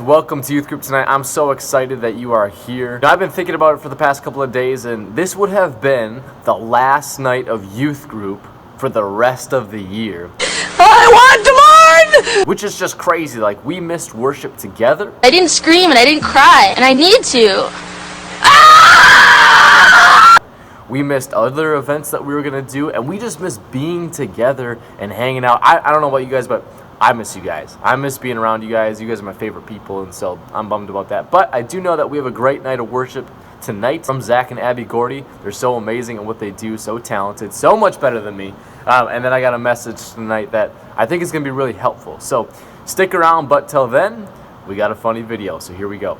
Welcome to Youth Group tonight. I'm so excited that you are here. Now, I've been thinking about it for the past couple of days, and this would have been the last night of Youth Group for the rest of the year. I want to mourn! Which is just crazy. Like, we missed worship together. I didn't scream and I didn't cry, and I need to. We missed other events that we were going to do, and we just missed being together and hanging out. I don't know about you guys, but I miss you guys. I miss being around you guys. You guys are my favorite people, and so I'm bummed about that. But I do know that we have a great night of worship tonight from Zach and Abby Gordy. They're so amazing at what they do, so talented, so much better than me. And then I got a message tonight that I think is going to be really helpful. So stick around, but till then, we got a funny video, so here we go.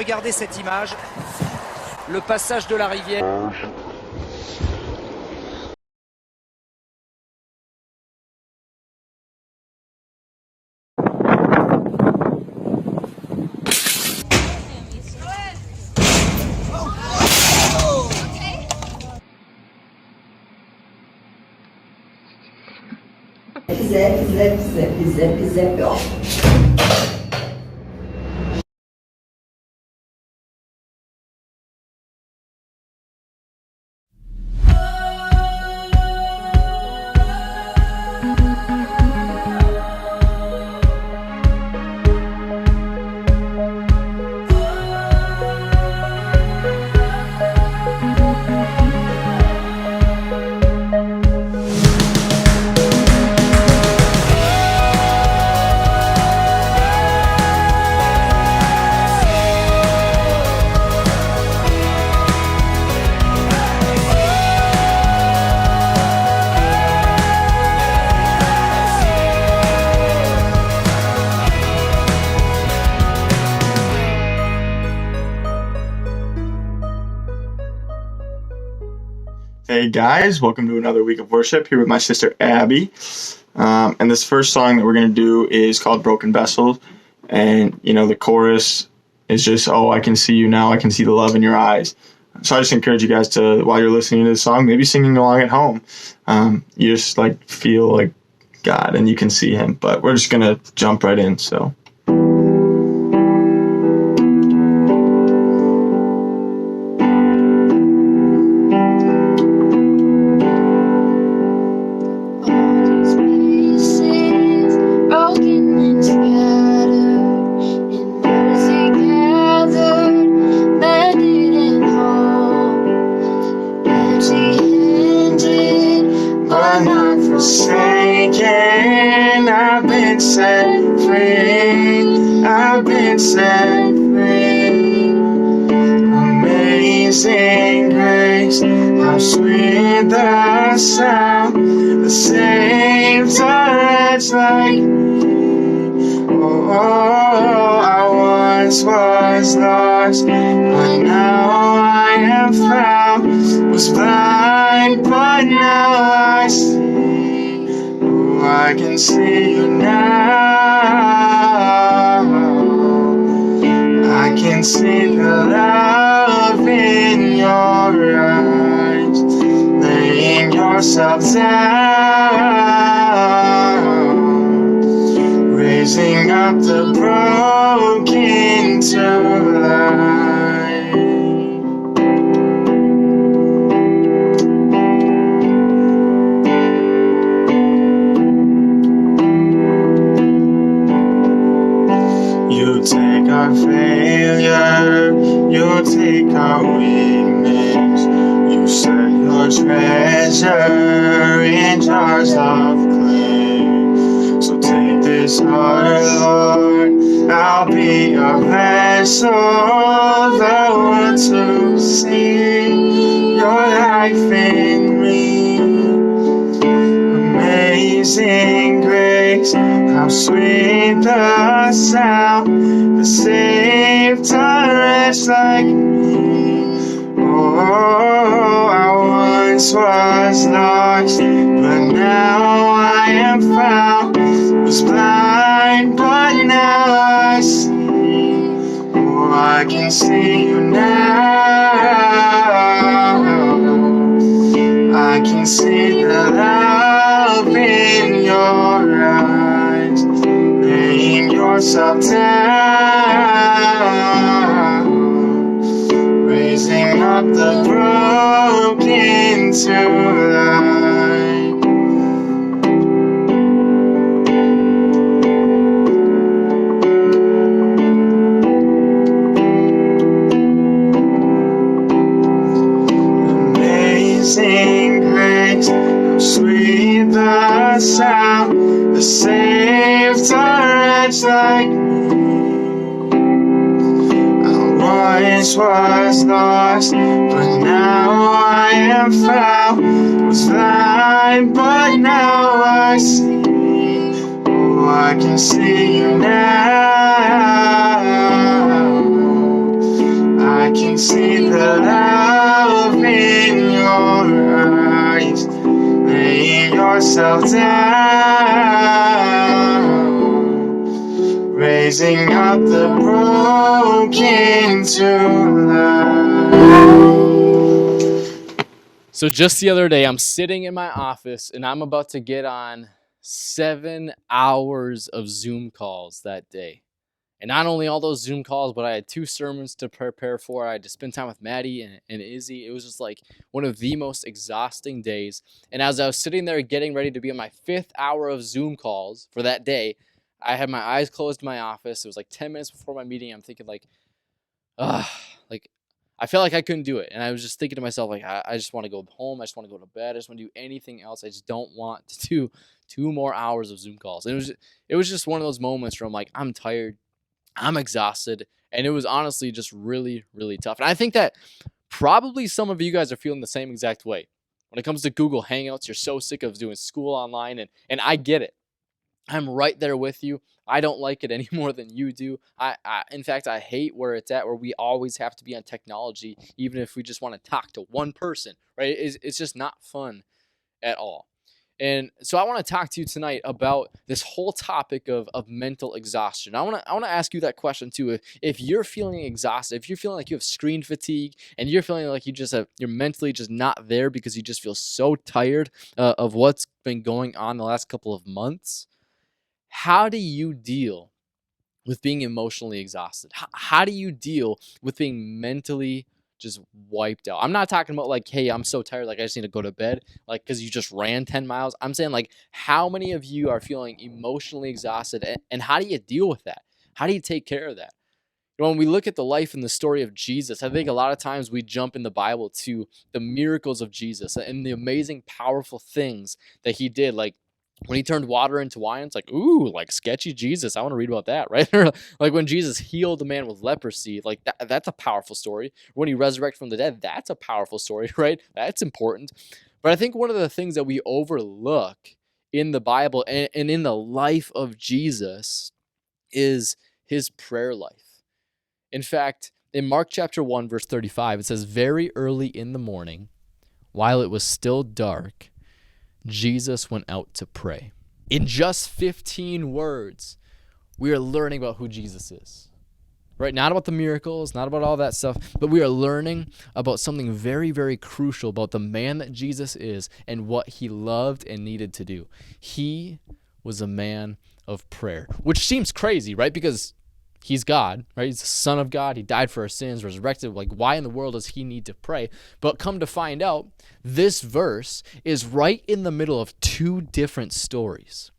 Regardez cette image, le passage de la rivière. Hey guys, welcome to another week of worship here with my sister Abby. And this first song that we're going to do is called Broken Vessels. And, the chorus is just, oh, I can see you now, I can see the love in your eyes. So I just encourage you guys to, while you're listening to the song, maybe singing along at home, you just feel like God and you can see him. But we're just going to jump right in, so. Forsaken, I've been set free, I've been set free. Amazing grace, how sweet the sound that saved a wretch like me. Oh, I once was lost, but now I am found. Was blind, but now I see. I can see you now. I can see the love in your eyes, laying yourself down, raising up the broken to life. You take our failure, you take our weakness, you set your treasure in jars of clay. So take this heart, Lord, I'll be a vessel, the one to see your life in me. Amazing grace, how sweet the sound that saved a wretch like me. Oh, once was lost, but now I am found. Was blind, but now I see. Oh, I can see you now. I can see the love in your eyes, laying yourself down, raising up the broken to life. Amazing grace, how sweet the sound that saved a wretch like me. Once was lost, but now I am found. Was blind, but now I see. Oh, I can see you now. I can see the love in your eyes, laying yourself down, raising up the broken to life. So just the other day, I'm sitting in my office and I'm about to get on 7 hours of Zoom calls that day. And not only all those Zoom calls, but I had 2 sermons to prepare for. I had to spend time with Maddie and Izzy. It was just like one of the most exhausting days. And as I was sitting there getting ready to be on my 5th hour of Zoom calls for that day, I had my eyes closed in my office. It was like 10 minutes before my meeting. I'm thinking like I felt like I couldn't do it. And I was just thinking to myself, like, I just want to go home. I just want to go to bed. I just want to do anything else. I just don't want to do 2 more hours of Zoom calls. And it was just one of those moments where I'm like, I'm tired. I'm exhausted. And it was honestly just really, really tough. And I think that probably some of you guys are feeling the same exact way. When it comes to Google Hangouts, you're so sick of doing school online. And I get it. I'm right there with you. I don't like it any more than you do. In fact, I hate where it's at, where we always have to be on technology, even if we just want to talk to one person, right? It's just not fun at all. And so I want to talk to you tonight about this whole topic of mental exhaustion. I want to ask you that question too. If you're feeling exhausted, if you're feeling like you have screen fatigue, and you're feeling like you're mentally just not there because you just feel so tired of what's been going on the last couple of months, how do you deal with being emotionally exhausted? How do you deal with being mentally just wiped out? I'm not talking about like, hey, I'm so tired, like I just need to go to bed, like because you just ran 10 miles. I'm saying like, how many of you are feeling emotionally exhausted, and how do you deal with that? How do you take care of that? When we look at the life and the story of Jesus, I think a lot of times we jump in the Bible to the miracles of Jesus and the amazing, powerful things that he did, like when he turned water into wine. It's like, ooh, like sketchy Jesus. I want to read about that, right? Like when Jesus healed the man with leprosy, like that's a powerful story. When he resurrected from the dead, that's a powerful story, right? That's important. But I think one of the things that we overlook in the Bible and in the life of Jesus is his prayer life. In fact, in Mark chapter 1, verse 35, it says, very early in the morning, while it was still dark, Jesus went out to pray. In just 15 words, we are learning about who Jesus is, right? Not about the miracles, not about all that stuff, but we are learning about something very, very crucial about the man that Jesus is and what he loved and needed to do. He was a man of prayer, which seems crazy, right? Because he's God, right? He's the Son of God. He died for our sins, resurrected. Like, why in the world does he need to pray? But come to find out, this verse is right in the middle of 2 different stories.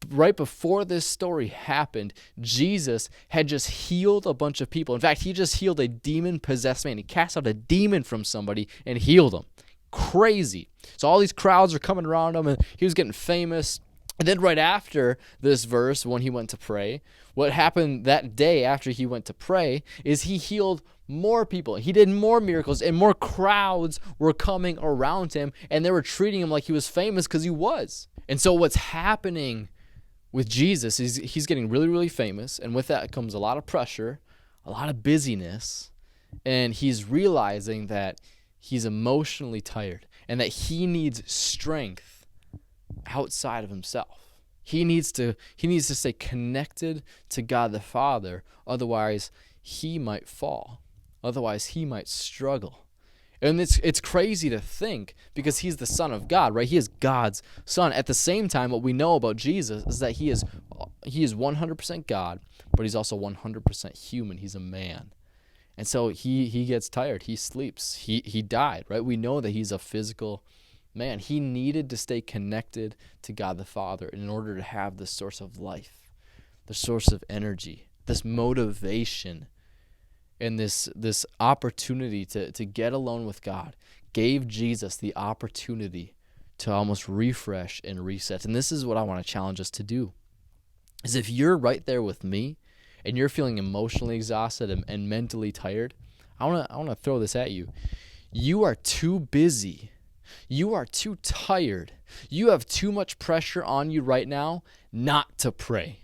Right before this story happened, Jesus had just healed a bunch of people. In fact, he just healed a demon-possessed man. He cast out a demon from somebody and healed him. Crazy. So all these crowds are coming around him, and he was getting famous. And then right after this verse, when he went to pray, what happened that day after he went to pray is he healed more people. He did more miracles, and more crowds were coming around him, and they were treating him like he was famous because he was. And so what's happening with Jesus is he's getting really, really famous, and with that comes a lot of pressure, a lot of busyness, and he's realizing that he's emotionally tired. and that he needs strength outside of himself. He needs to stay connected to God the Father, otherwise he might fall. Otherwise he might struggle. And it's crazy to think, because he's the Son of God, right? He is God's Son. At the same time, what we know about Jesus is that he is 100% God, but he's also 100% human. He's a man. And so he gets tired. He sleeps. He died, right? We know that he's a physical man. He needed to stay connected to God the Father in order to have the source of life, the source of energy, this motivation, and this opportunity to get alone with God gave Jesus the opportunity to almost refresh and reset. And this is what I want to challenge us to do, is if you're right there with me and you're feeling emotionally exhausted and mentally tired, I want to throw this at you. You are too busy. You are too tired. You have too much pressure on you right now not to pray.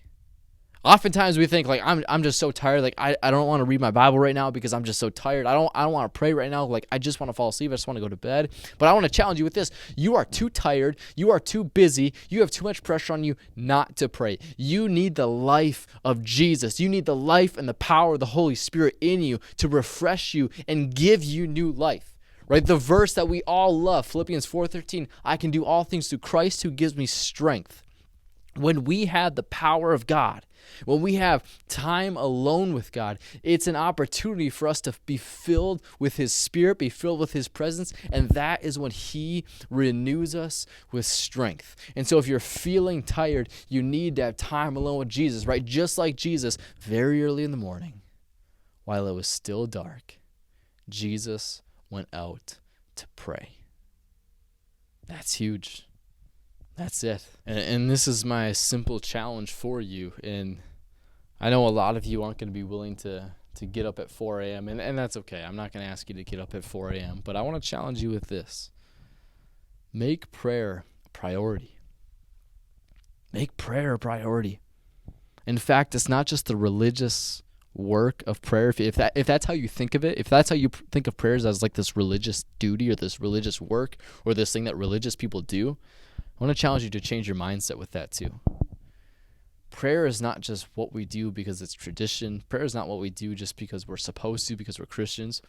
Oftentimes we think, like, I'm just so tired, like I don't want to read my Bible right now because I'm just so tired. I don't want to pray right now, like I just want to fall asleep. I just want to go to bed. But I want to challenge you with this. You are too tired. You are too busy. You have too much pressure on you not to pray. You need the life of Jesus. You need the life and the power of the Holy Spirit in you to refresh you and give you new life. Right? The verse that we all love, Philippians 4:13, I can do all things through Christ who gives me strength. When we have the power of God, when we have time alone with God, it's an opportunity for us to be filled with his Spirit, be filled with his presence, and that is when he renews us with strength. And so if you're feeling tired, you need to have time alone with Jesus, right? Just like Jesus, very early in the morning, while it was still dark, Jesus went out to pray. That's huge. That's it. And this is my simple challenge for you. And I know a lot of you aren't going to be willing to get up at 4 a.m. And that's okay. I'm not going to ask you to get up at 4 a.m. But I want to challenge you with this. Make prayer a priority. Make prayer a priority. In fact, it's not just the religious work of prayer. If that's how you think of it, if that's how you think of prayers as like this religious duty or this religious work or this thing that religious people do, I want to challenge you to change your mindset with that too. Prayer is not just what we do because it's tradition. Prayer is not what we do just because we're supposed to, because we're Christians.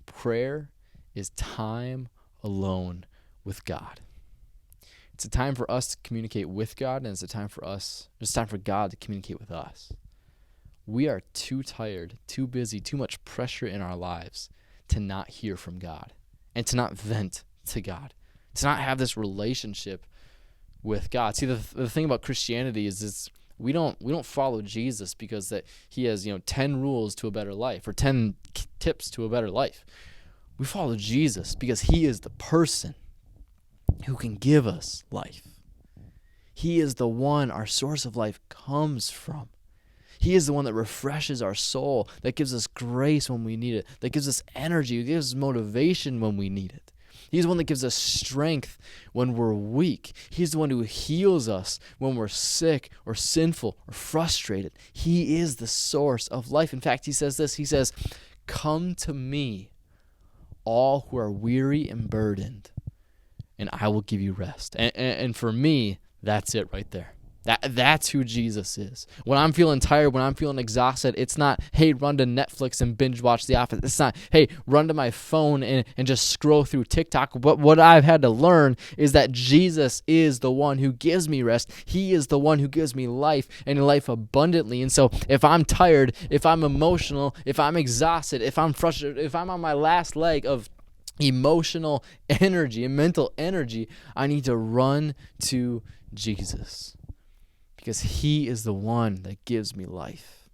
Prayer is time alone with God. It's a time for us to communicate with God, and it's time for God to communicate with us. We are too tired, too busy, too much pressure in our lives to not hear from God and to not vent to God, to not have this relationship with God. See, the thing about Christianity is we don't follow Jesus because that he has 10 rules to a better life or 10 tips to a better life. We follow Jesus because he is the person who can give us life. He is the one our source of life comes from. He is the one that refreshes our soul, that gives us grace when we need it, that gives us energy, that gives us motivation when we need it. He's the one that gives us strength when we're weak. He's the one who heals us when we're sick or sinful or frustrated. He is the source of life. In fact, he says this. He says, "Come to me, all who are weary and burdened, and I will give you rest." And for me, that's it right there. That's who Jesus is. When I'm feeling tired, when I'm feeling exhausted, it's not, hey, run to Netflix and binge watch The Office. It's not, hey, run to my phone and just scroll through TikTok. But what I've had to learn is that Jesus is the one who gives me rest. He is the one who gives me life and life abundantly. And so if I'm tired, if I'm emotional, if I'm exhausted, if I'm frustrated, if I'm on my last leg of emotional energy and mental energy, I need to run to Jesus. Because he is the one that gives me life.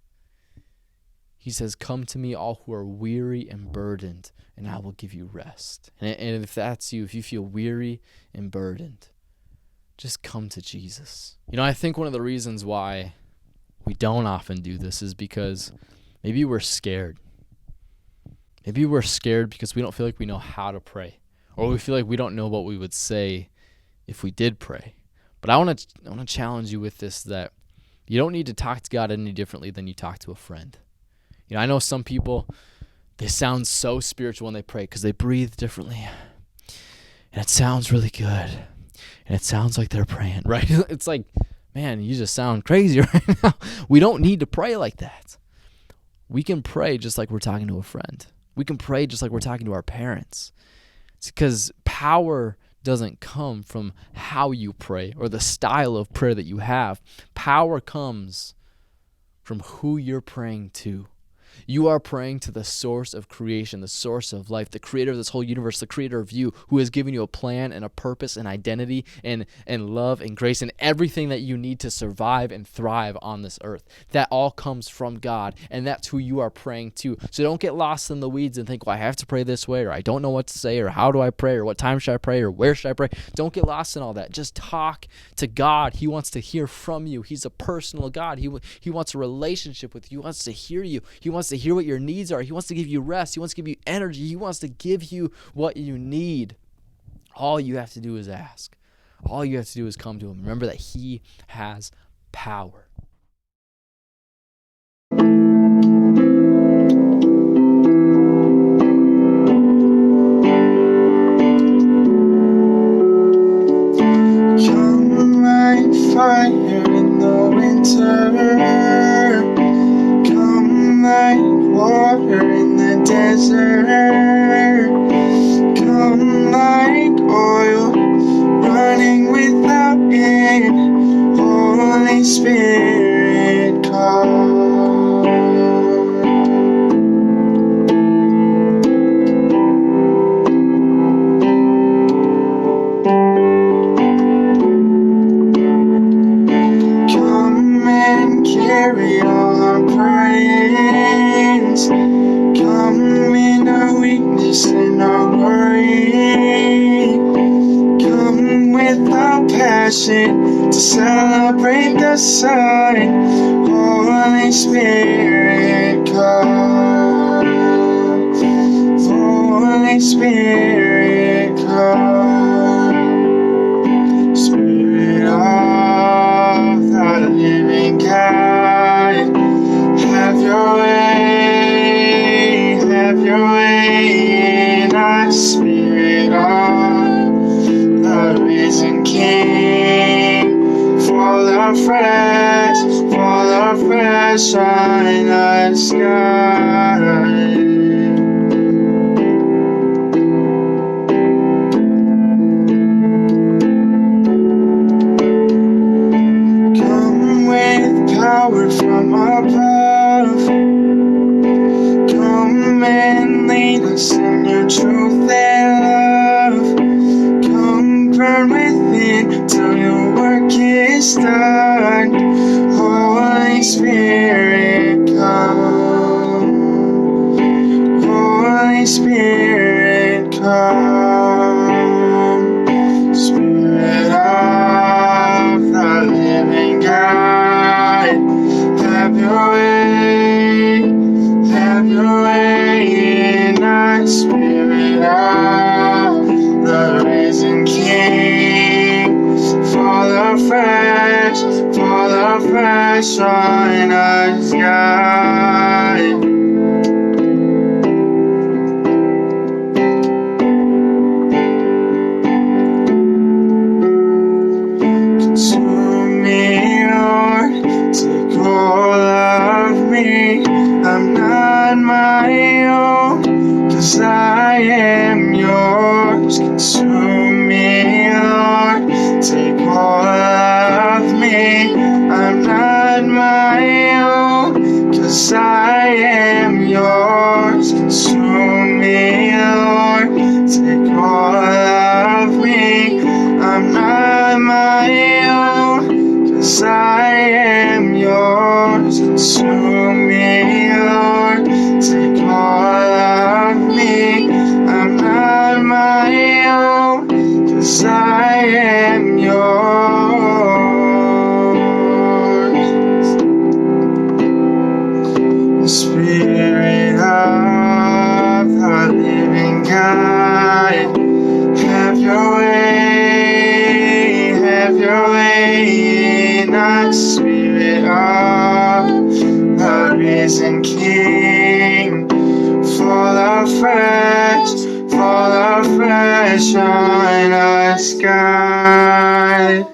He says, "Come to me, all who are weary and burdened, and I will give you rest." And if that's you, if you feel weary and burdened, just come to Jesus. I think one of the reasons why we don't often do this is because maybe we're scared. Maybe we're scared because we don't feel like we know how to pray, or we feel like we don't know what we would say if we did pray. But I want to challenge you with this, that you don't need to talk to God any differently than you talk to a friend. I know some people, they sound so spiritual when they pray because they breathe differently. and it sounds really good, and it sounds like they're praying, right? It's like, man, you just sound crazy right now. We don't need to pray like that. We can pray just like we're talking to a friend. We can pray just like we're talking to our parents. It's because power doesn't come from how you pray or the style of prayer that you have. Power comes from who you're praying to. You are praying to the source of creation, the source of life, the creator of this whole universe, the creator of you, who has given you a plan and a purpose and identity and love and grace and everything that you need to survive and thrive on this earth. That all comes from God, and that's who you are praying to. So don't get lost in the weeds and think, well, I have to pray this way, or I don't know what to say, or how do I pray, or what time should I pray, or where should I pray? Don't get lost in all that. Just talk to God. He wants to hear from you. He's a personal God. He wants a relationship with you. He wants to hear you. He wants to hear what your needs are. He wants to give you rest. He wants to give you energy. He wants to give you what you need. All you have to do is ask. All you have to do is come to him. Remember that he has power. Come like fire in the winter. Come like water in the desert. Come like oil running without end. Holy Spirit, come. Come and carry all our burdens. Come in our weakness and our worry. Come with our passion to celebrate the Son. Holy Spirit, come. Holy Spirit, come. Spirit of the living God, have your way in us. Spirit of the risen King, fall afresh on us, God. Power from above. Come and lead us in your truth and love. Come burn within till your work is done. Holy Spirit, come. Holy Spirit, come. Spirit of the living God, have your way in us. Spirit of the risen King, fall afresh on us, God. Consume me, Lord, take all of me. I'm not my own, 'cause I am yours. Consume me, Lord, take all of me. I'm not my own, 'cause I am yours. Consume me, Lord, take all of me. I'm not my own, 'cause I am yours. Consume me, Lord, take all of me. I'm not my own, 'cause I am yours. Spirit of the living God, have your way in us. Spirit of the risen King, fall afresh China sky.